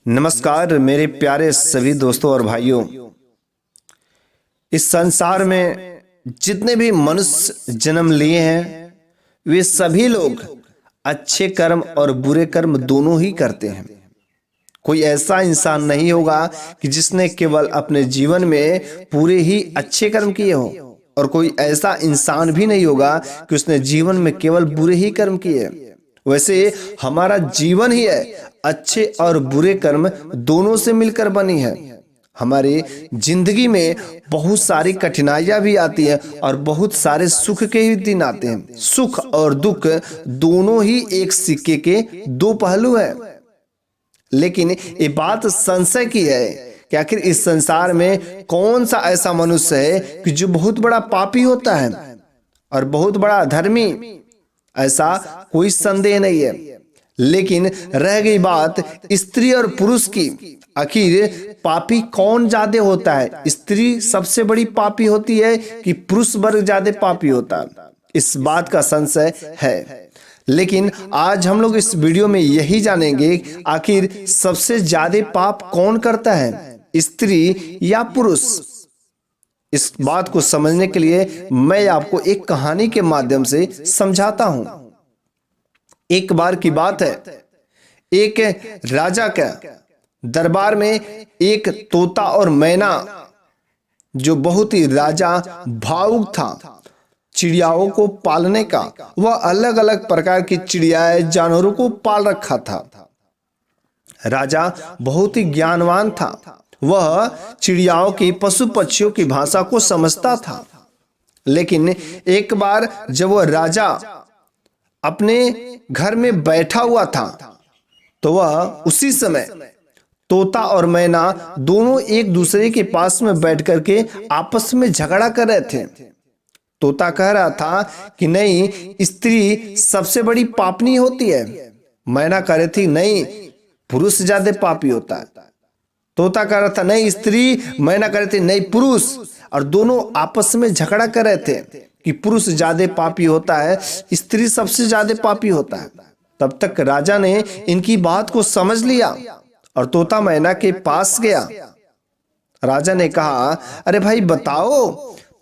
नमस्कार मेरे प्यारे सभी दोस्तों और भाइयों। इस संसार में जितने भी मनुष्य जन्म लिए हैं वे सभी लोग अच्छे कर्म और बुरे कर्म दोनों ही करते हैं। कोई ऐसा इंसान नहीं होगा कि जिसने केवल अपने जीवन में पूरे ही अच्छे कर्म किए हो, और कोई ऐसा इंसान भी नहीं होगा कि उसने जीवन में केवल बुरे ही कर्म किए। वैसे हमारा जीवन ही है अच्छे और बुरे कर्म दोनों से मिलकर बनी है। हमारी जिंदगी में बहुत सारी कठिनाइयां भी आती है और बहुत सारे सुख के ही दिन आते हैं। सुख और दुख दोनों ही एक सिक्के के दो पहलू हैं। लेकिन ये बात संशय की है कि आखिर इस संसार में कौन सा ऐसा मनुष्य है कि जो बहुत बड़ा पापी होता है और बहुत बड़ा अधर्मी। ऐसा कोई संदेह नहीं है। लेकिन रह गई बात स्त्री और पुरुष की, आखिर पापी कौन ज्यादा होता है? स्त्री सबसे बड़ी पापी होती है कि पुरुष वर्ग ज्यादा पापी होता है? इस बात का संशय है। लेकिन आज हम लोग इस वीडियो में यही जानेंगे आखिर सबसे ज्यादा पाप कौन करता है, स्त्री या पुरुष। इस बात को समझने के लिए मैं आपको एक कहानी के माध्यम से समझाता हूं। एक बार की बात है, एक राजा का दरबार में एक तोता और मैना, जो बहुत ही राजा भावुक था चिड़ियाओं को पालने का। वह अलग अलग प्रकार की चिड़ियाएं जानवरों को पाल रखा था। राजा बहुत ही ज्ञानवान था। वह चिड़ियाओं की, पशु पक्षियों की भाषा को समझता था। लेकिन एक बार जब वह राजा अपने घर में बैठा हुआ था तो वह उसी समय तोता और मैना दोनों एक दूसरे के पास में बैठ करके आपस में झगड़ा कर रहे थे। तोता कह रहा था कि नहीं, स्त्री सबसे बड़ी पापनी होती है। मैना कह रही थी नहीं, पुरुष ज्यादा पापी होता है। तोता कह रहा था नहीं स्त्री, मैना कह रही थी नहीं पुरुष। और दोनों आपस में झगड़ा कर रहे थे कि पुरुष ज्यादा पापी होता है, स्त्री सबसे ज्यादा पापी होता है। तब तक राजा ने इनकी बात को समझ लिया और तोता मैना के पास गया। राजा ने कहा, अरे भाई बताओ,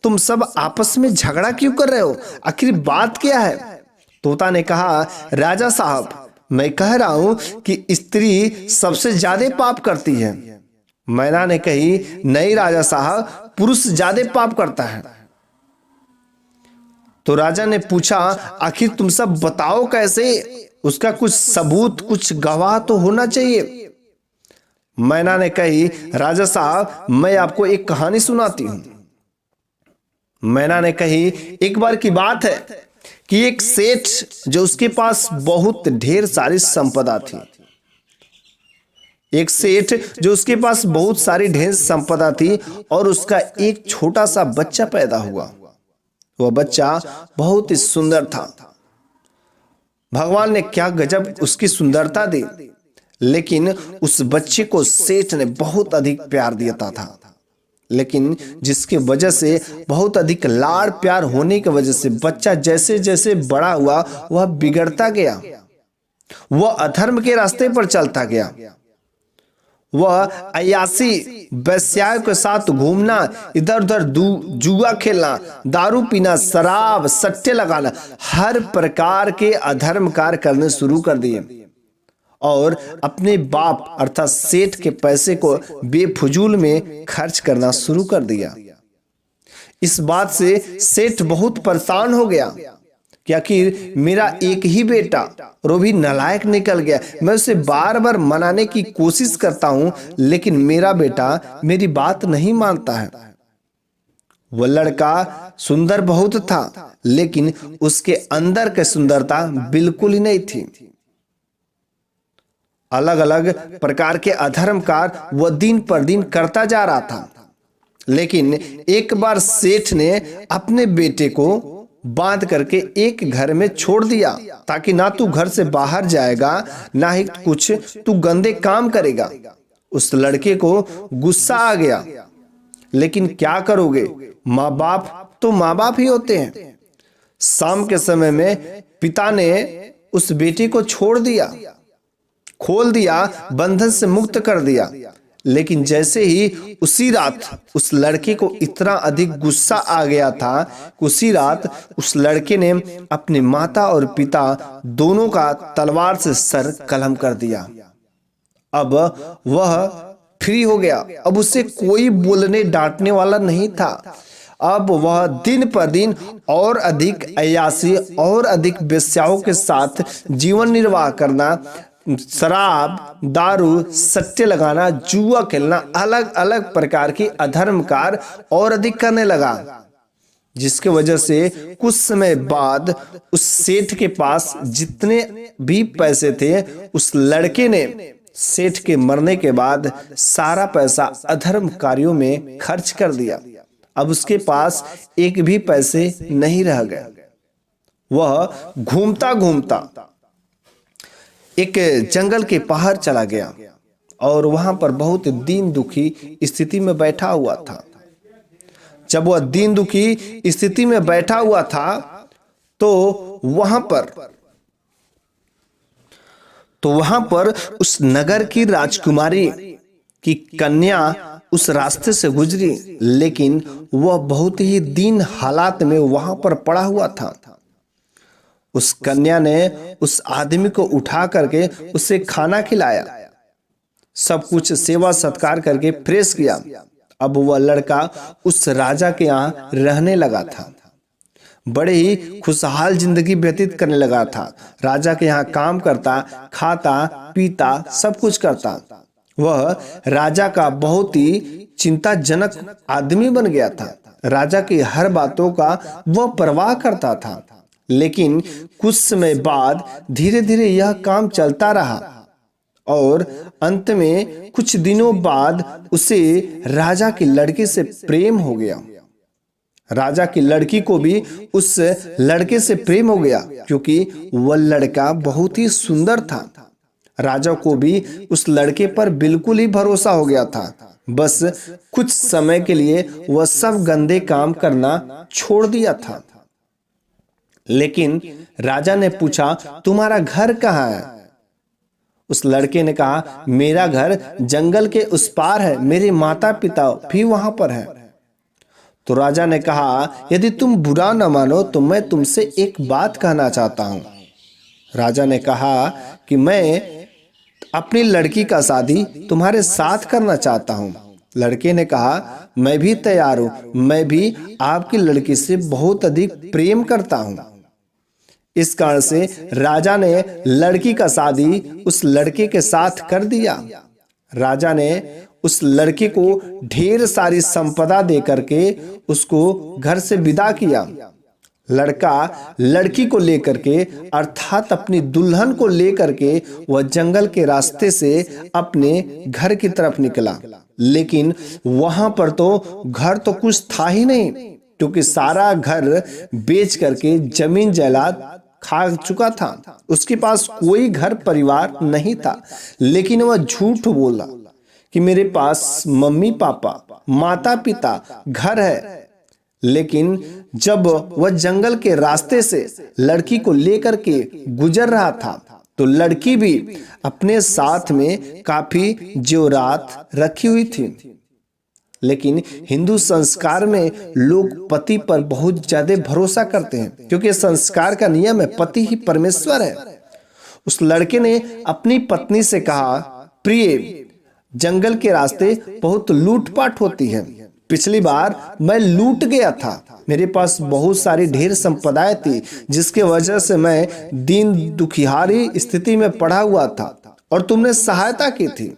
तुम सब आपस में झगड़ा क्यों कर रहे हो? आखिर बात क्या है? तोता ने कहा, राजा साहब, मैं कह रहा हूं कि स्त्री सबसे ज्यादा पाप करती है। मैना ने कही, नहीं राजा साहब, पुरुष ज्यादा पाप करता है। तो राजा ने पूछा, आखिर तुम सब बताओ कैसे? उसका कुछ सबूत, कुछ गवाह तो होना चाहिए। मैना ने कही, राजा साहब, मैं आपको एक कहानी सुनाती हूं। मैना ने कही, एक बार की बात है कि एक सेठ, जो उसके पास बहुत ढेर सारी संपदा थी, एक सेठ जो उसके पास बहुत सारी ढेर संपदा थी, और उसका एक छोटा सा बच्चा पैदा हुआ। वह बच्चा बहुत ही सुंदर था। भगवान ने क्या गजब उसकी सुंदरता दी। लेकिन उस बच्चे को सेठ ने बहुत अधिक प्यार देता था। लेकिन जिसकी वजह से, बहुत अधिक लाड़ प्यार होने की वजह से, बच्चा जैसे जैसे बड़ा हुआ वह बिगड़ता गया। वह अधर्म के रास्ते पर चलता गया। वह अय्यासी, वेश्याओं के साथ घूमना, इधर उधर जुआ खेलना, दारू पीना, शराब, सट्टे लगाना, हर प्रकार के अधर्म कार्य करने शुरू कर दिए। और अपने बाप अर्थात सेठ के पैसे को बेफजूल में खर्च करना शुरू कर दिया। इस बात से सेठ बहुत परेशान हो गया कि आखिर मेरा एक ही बेटा, और वो भी नालायक निकल गया। मैं उसे बार बार मनाने की कोशिश करता हूं, लेकिन मेरा बेटा मेरी बात नहीं मानता है। वह लड़का सुंदर बहुत था, लेकिन उसके अंदर की सुंदरता बिल्कुल ही नहीं थी। अलग अलग प्रकार के अधर्म कार्य वह दिन पर दिन करता जा रहा था। लेकिन एक बार सेठ ने अपने बेटे को बांध करके एक घर में छोड़ दिया, ताकि ना तू घर से बाहर जाएगा, ना ही कुछ तू गंदे काम करेगा। उस लड़के को गुस्सा आ गया, लेकिन क्या करोगे, माँ बाप तो माँ बाप ही होते हैं। शाम के समय में पिता ने उस बेटे को छोड़ दिया खोल दिया, बंधन से मुक्त कर दिया। लेकिन जैसे ही उसी रात उस लड़के को इतना अधिक गुस्सा आ गया था कि उसी रात उस लड़के ने अपने माता और पिता दोनों का तलवार से सर कलम कर दिया। अब वह फ्री हो गया। अब उसे कोई बोलने डांटने वाला नहीं था। अब वह दिन पर दिन और अधिक अय्याशी और अधिक वेश्याओं के साथ जीवन निर्वाह करना, शराब, दारू, सट्टे लगाना, जुआ खेलना, अलग अलग प्रकार की अधर्म कार्य और अधिक करने लगा। जिसके वजह से कुछ समय बाद उस सेठ के पास जितने भी पैसे थे, उस लड़के ने सेठ के मरने के बाद सारा पैसा अधर्म कार्यों में खर्च कर दिया। अब उसके पास एक भी पैसे नहीं रह गए। वह घूमता घूमता एक जंगल के बाहर चला गया और वहां पर बहुत दीन दुखी स्थिति में बैठा हुआ था। जब वह दीन दुखी स्थिति में बैठा हुआ था तो वहां पर उस नगर की राजकुमारी की कन्या उस रास्ते से गुजरी, लेकिन वह बहुत ही दीन हालात में वहां पर पड़ा हुआ था। उस कन्या ने उस आदमी को उठा करके उसे खाना खिलाया, सब कुछ सेवा सत्कार करके फ्रेश किया। अब वह लड़का उस राजा के यहाँ रहने लगा था। बड़े ही खुशहाल जिंदगी व्यतीत करने लगा था। राजा के यहाँ काम करता, खाता, पीता, सब कुछ करता। वह राजा का बहुत ही चिंताजनक आदमी बन गया था। राजा की हर बातों का वह परवाह करता था। लेकिन कुछ समय बाद धीरे धीरे यह काम चलता रहा और अंत में कुछ दिनों बाद उसे राजा की लड़की से प्रेम हो गया। राजा की लड़की को भी उस लड़के से प्रेम हो गया, क्योंकि वह लड़का बहुत ही सुंदर था। राजा को भी उस लड़के पर बिल्कुल ही भरोसा हो गया था। बस कुछ समय के लिए वह सब गंदे काम करना छोड़ दिया था। लेकिन राजा ने पूछा, तुम्हारा घर कहाँ है? उस लड़के ने कहा, मेरा घर जंगल के उस पार है, मेरे माता पिता भी वहां पर है। तो राजा ने कहा, यदि तुम बुरा न मानो तो मैं तुमसे एक बात कहना चाहता हूं। राजा ने कहा कि मैं अपनी लड़की का शादी तुम्हारे साथ करना चाहता हूं। लड़के ने कहा, मैं भी तैयार हूं, मैं भी आपकी लड़की से बहुत अधिक प्रेम करता हूं। इस कारण से राजा ने लड़की का शादी उस लड़के के साथ कर दिया। राजा ने उस लड़के को ढेर सारी संपदा दे करके उसको घर से विदा किया। लड़का लड़की को लेकर के अर्थात अपनी दुल्हन को लेकर के वह जंगल के रास्ते से अपने घर की तरफ निकला। लेकिन वहां पर तो घर तो कुछ था ही नहीं, क्योंकि सारा घर बेच करके जमीन जायदाद खा चुका था। उसके पास कोई घर परिवार नहीं था। लेकिन वह झूठ बोला कि मेरे पास मम्मी पापा, माता पिता, घर है। लेकिन जब वह जंगल के रास्ते से लड़की को लेकर के गुजर रहा था तो लड़की भी अपने साथ में काफी जेवरात रखी हुई थी। लेकिन हिंदू संस्कार में लोग पति पर बहुत ज्यादा भरोसा करते हैं, क्योंकि संस्कार का नियम है पति ही परमेश्वर है। उस लड़के ने अपनी पत्नी से कहा, प्रिय, जंगल के रास्ते बहुत लूटपाट होती है। पिछली बार मैं लूट गया था, मेरे पास बहुत सारी ढेर संपदाएं थी, जिसके वजह से मैं दीन दुखियारी स्थिति में पड़ा हुआ था और तुमने सहायता की थी।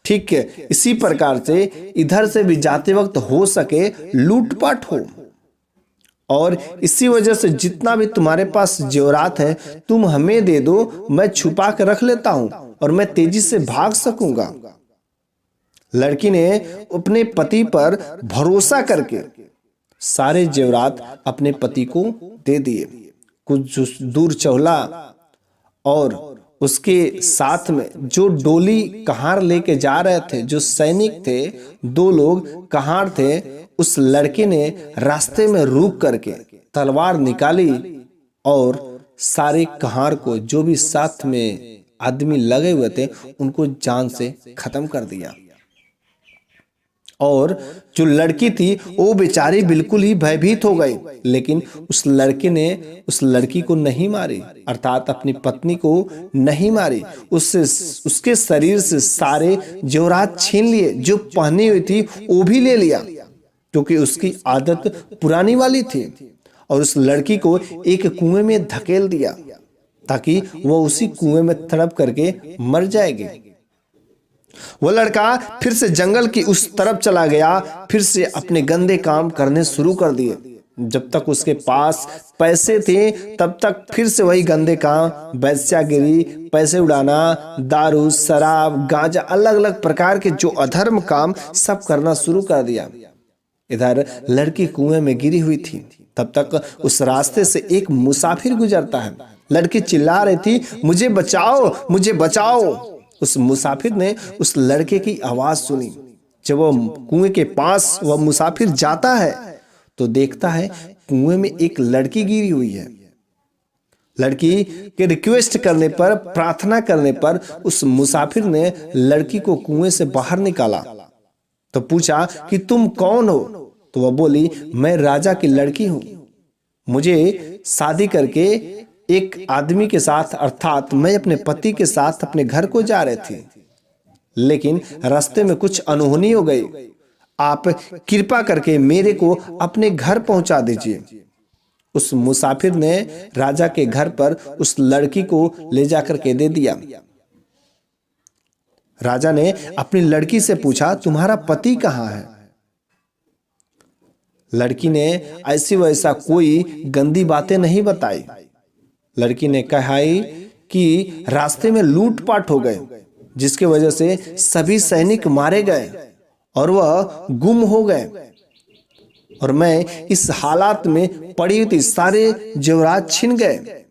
ठीक है, इसी प्रकार से इधर से भी जाते वक्त हो सके लूटपाट हो, और इसी वजह से जितना भी तुम्हारे पास जेवरात है तुम हमें दे दो, मैं छुपा कर रख लेता हूं और मैं तेजी से भाग सकूंगा। लड़की ने अपने पति पर भरोसा करके सारे जेवरात अपने पति को दे दिए। कुछ दूर चला और उसके साथ में जो डोली कहार लेके जा रहे थे, जो सैनिक थे, 2 लोग कहार थे, उस लड़के ने रास्ते में रुक करके तलवार निकाली और सारे कहार को, जो भी साथ में आदमी लगे हुए थे उनको जान से खत्म कर दिया। और जो लड़की थी वो बेचारी बिल्कुल ही भयभीत हो गई, लेकिन उस लड़के ने उस लड़की को नहीं मारी, अर्थात अपनी पत्नी को नहीं मारी। उससे उसके शरीर से सारे जेवरात छीन लिए, जो पहनी हुई थी वो भी ले लिया, क्योंकि उसकी आदत पुरानी वाली थी। और उस लड़की को एक कुएं में धकेल दिया ताकि वह उसी कुएं में तड़प करके मर जाएगी। वो लड़का फिर से जंगल की उस तरफ चला गया, फिर से अपने गंदे काम करने शुरू कर दिए। जब तक उसके पास पैसे थे तब तक फिर से वही गंदे काम, वेश्यागिरी, पैसे उड़ाना, दारू, शराब, गांजा, अलग अलग प्रकार के जो अधर्म काम सब करना शुरू कर दिया। इधर लड़की कुएं में गिरी हुई थी, तब तक उस रास्ते से एक मुसाफिर गुजरता है। लड़की चिल्ला रही थी, मुझे बचाओ, मुझे बचाओ। उस मुसाफिर ने उस लड़के की आवाज सुनी। जब वह कुएं के पास वह मुसाफिर जाता है तो देखता है कुएं में एक लड़की गिरी हुई है। लड़की के रिक्वेस्ट करने पर, प्रार्थना करने पर उस मुसाफिर ने लड़की को कुएं से बाहर निकाला। तो पूछा कि तुम कौन हो? तो वह बोली, मैं राजा की लड़की हूं, मुझे शादी करके एक आदमी के साथ, अर्थात मैं अपने पति के साथ अपने घर को जा रहे थे, लेकिन रास्ते में कुछ अनहोनी हो गई। आप कृपा करके मेरे को अपने घर पहुंचा दीजिए। उस मुसाफिर ने राजा के घर पर उस लड़की को ले जाकर के दे दिया। राजा ने अपनी लड़की से पूछा, तुम्हारा पति कहाँ है? लड़की ने ऐसी वैसा कोई गंदी बातें नहीं बताई। लड़की ने कहा कि रास्ते में लूटपाट हो गए, जिसके वजह से सभी सैनिक मारे गए और वह गुम हो गए, और मैं इस हालात में पड़ी हुई थी, सारे जेवरात छिन गए,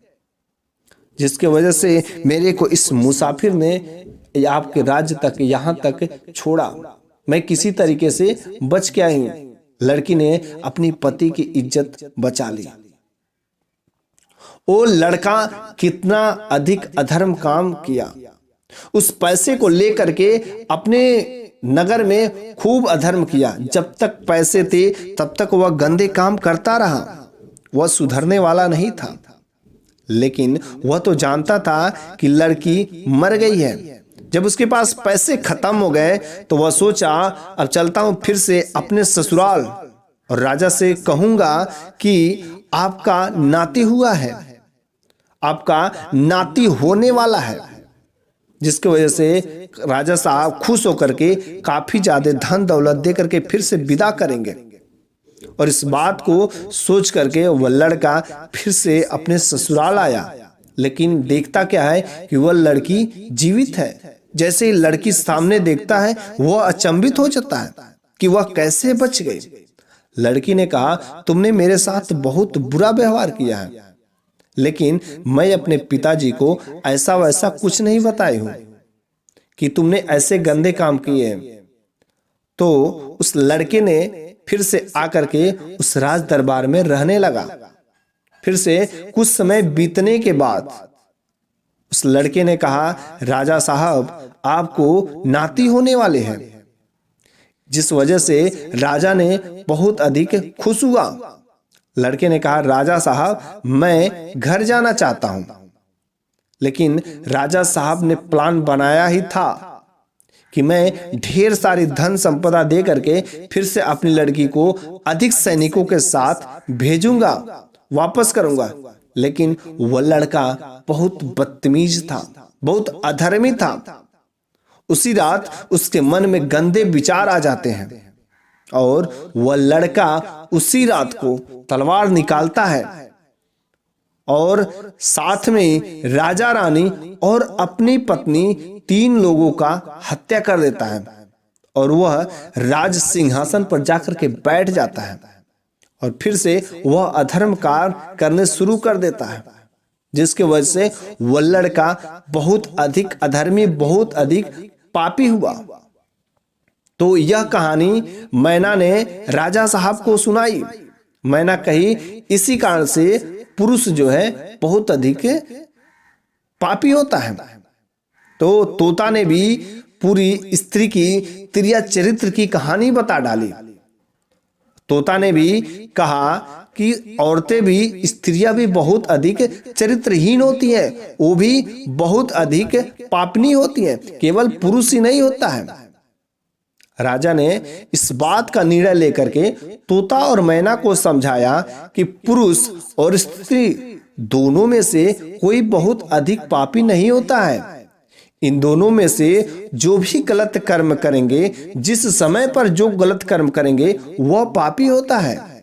जिसके वजह से मेरे को इस मुसाफिर ने आपके राज्य तक, यहाँ तक छोड़ा। मैं किसी तरीके से बच के आई हूं। लड़की ने अपनी पति की इज्जत बचा ली। वो लड़का कितना अधिक अधर्म काम किया। उस पैसे को लेकर के अपने नगर में खूब अधर्म किया। जब तक पैसे थे तब तक वह गंदे काम करता रहा। वह सुधरने वाला नहीं था, लेकिन वह तो जानता था कि लड़की मर गई है। जब उसके पास पैसे खत्म हो गए तो वह सोचा, अब चलता हूं फिर से अपने ससुराल और राजा से कहूंगा कि आपका नाती हुआ है, आपका नाती होने वाला है, जिसकी वजह से राजा साहब खुश होकर के काफी ज्यादा धन दौलत दे करके फिर से विदा करेंगे। और इस बात को सोच करके वह लड़का फिर से अपने ससुराल आया, लेकिन देखता क्या है कि वह लड़की जीवित है। जैसे ही लड़की सामने देखता है वह अचंभित हो जाता है कि वह कैसे बच गई। लड़की ने कहा, तुमने मेरे साथ बहुत बुरा व्यवहार किया है, लेकिन मैं अपने पिताजी को ऐसा वैसा कुछ नहीं बताई हूं कि तुमने ऐसे गंदे काम किए हैं। तो उस लड़के ने फिर से आकर के उस राज दरबार में रहने लगा। फिर से कुछ समय बीतने के बाद उस लड़के ने कहा, राजा साहब आपको नाती होने वाले हैं, जिस वजह से राजा ने बहुत अधिक खुश हुआ। लड़के ने कहा, राजा साहब मैं घर जाना चाहता हूं। लेकिन राजा साहब ने प्लान बनाया ही था कि मैं ढेर सारी धन संपदा दे करके फिर से अपनी लड़की को अधिक सैनिकों के साथ भेजूंगा, वापस करूंगा। लेकिन वह लड़का बहुत बदतमीज था, बहुत अधर्मी था। उसी रात उसके मन में गंदे विचार आ जाते हैं और वह लड़का उसी रात को तलवार निकालता है और साथ में राजा रानी और अपनी पत्नी 3 लोगों का हत्या कर देता है और वह राज सिंहासन पर जाकर के बैठ जाता है और फिर से वह अधर्म कार्य करने शुरू कर देता है, जिसके वजह से वह लड़का बहुत अधिक अधर्मी, बहुत अधिक पापी हुआ। तो यह कहानी मैना ने राजा साहब को सुनाई। मैना कही, इसी कारण से पुरुष जो है बहुत अधिक पापी होता है। तो तोता ने भी पूरी स्त्री की त्रिया चरित्र की कहानी बता डाली। तोता ने भी कहा कि औरतें भी, स्त्रियां भी बहुत अधिक चरित्रहीन होती हैं, वो भी बहुत अधिक पापनी होती हैं, केवल पुरुष ही नहीं होता है। राजा ने इस बात का निर्णय लेकर के तोता और मैना को समझाया कि पुरुष और स्त्री दोनों में से कोई बहुत अधिक पापी नहीं होता है। इन दोनों में से जो भी गलत कर्म करेंगे, जिस समय पर जो गलत कर्म करेंगे, वह पापी होता है।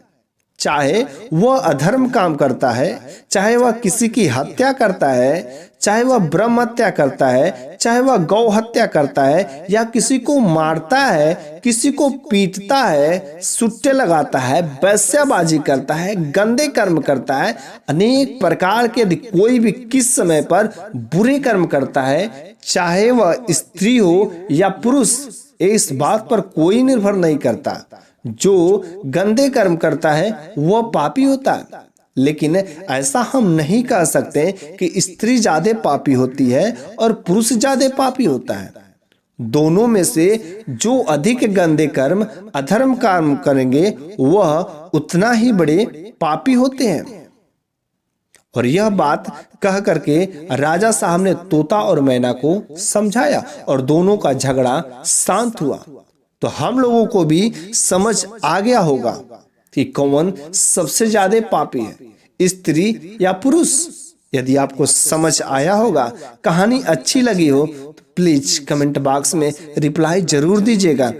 चाहे वह अधर्म काम करता है, चाहे वह किसी की हत्या करता है, चाहे वह ब्रह्म हत्या करता है, चाहे वह गौ हत्या करता है, या किसी को मारता है, किसी को पीटता है, सुट्टे लगाता है, वेश्याबाजी करता है, गंदे कर्म करता है, अनेक प्रकार के यदि कोई भी किस समय पर बुरे कर्म करता है, चाहे वह स्त्री हो या पुरुष, इस बात पर कोई निर्भर नहीं करता। जो गंदे कर्म करता है वह पापी होता है। लेकिन ऐसा हम नहीं कह सकते कि स्त्री ज्यादा पापी होती है और पुरुष ज्यादा पापी होता है। दोनों में से जो अधिक गंदे कर्म, अधर्म कर्म करेंगे, वह उतना ही बड़े पापी होते हैं। और यह बात कह करके राजा साहब ने तोता और मैना को समझाया और दोनों का झगड़ा शांत हुआ। तो हम लोगों को भी समझ आ गया होगा कि कौन सबसे ज्यादा पापी है, स्त्री या पुरुष। यदि आपको समझ आया होगा, कहानी अच्छी लगी हो, तो प्लीज कमेंट बॉक्स में रिप्लाई जरूर दीजिएगा।